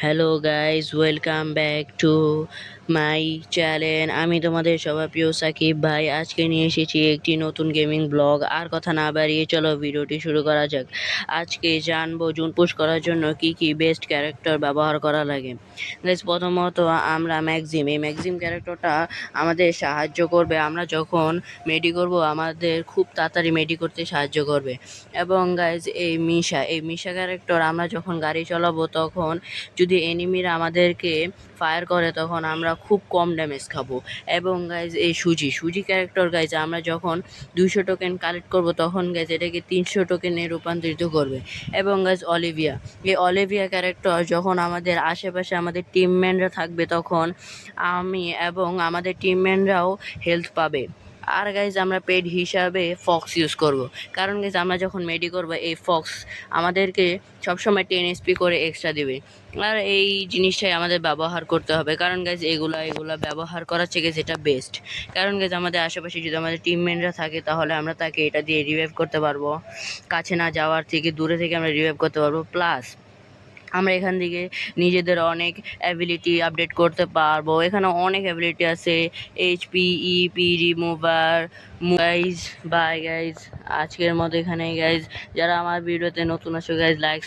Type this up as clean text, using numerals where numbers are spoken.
Hello guys, welcome back to my channel. আমি তোমাদের সবার প্রিয় সাকিব ভাই। আজকে নিয়ে এসেছি একটি নতুন গেমিং ব্লগ। আর কথা না বাড়িয়ে চলো ভিডিওটি শুরু করা যাক। আজকে জানবো জুন পুশ করার জন্য কি কি বেস্ট ক্যারেক্টার ব্যবহার করা লাগে। গাইস, প্রথমত আমরা এই ম্যাক্সিম ক্যারেক্টারটা আমাদের সাহায্য করবে। আমরা যখন মেডি করব আমাদের খুব তাড়াতাড়ি মেডি করতে সাহায্য করবে। এবং গাইজ এই মিশা ক্যারেক্টার আমরা যখন গাড়ি চালাবো তখন যদি এনিমিরা আমাদেরকে ফায়ার করে তখন আমরা খুব কম ড্যামেজ খাবো। এবং গাইজ এই সুজি ক্যারেক্টার গাইজ আমরা যখন 200 টোকেন কালেক্ট করব তখন গাইজ এটাকে 300 টোকেনে রূপান্তরিত করবে। এবং গাইজ এই অলিভিয়া ক্যারেক্টার যখন আমাদের আশেপাশে আমাদের টিমম্যানরা থাকবে তখন আমি এবং আমাদের টিমম্যানরাও হেলথ পাবে। আর গাইজ আমরা পেড হিসাবে ফক্স ইউজ করব, কারণ গাইজ আমরা যখন মেডি করবো এই ফক্স আমাদেরকে সবসময় 10 এসপি করে এক্সট্রা দেবে। আর এই জিনিসটাই আমাদের ব্যবহার করতে হবে, কারণ গাইজ এগুলা ব্যবহার করার থেকে যেটা বেস্ট। কারণ গাইজ আমাদের আশেপাশে যদি আমাদের টিমমেটরা থাকে তাহলে আমরা তাকে এটা দিয়ে রিভাইভ করতে পারবো, কাছে না যাওয়ার থেকে দূরে থেকে আমরা রিভাইভ করতে পারবো। প্লাস আমরা এখান থেকে নিজেদের অনেক অ্যাবিলিটি আপডেট করতে পারবো। এখানে অনেক অ্যাবিলিটি আছে, HP, EP, remover. Guys bye guys, আজকের মতো এখানে গাইজ। যারা আমার ভিডিওতে নতুন আছো গাইজ লাইক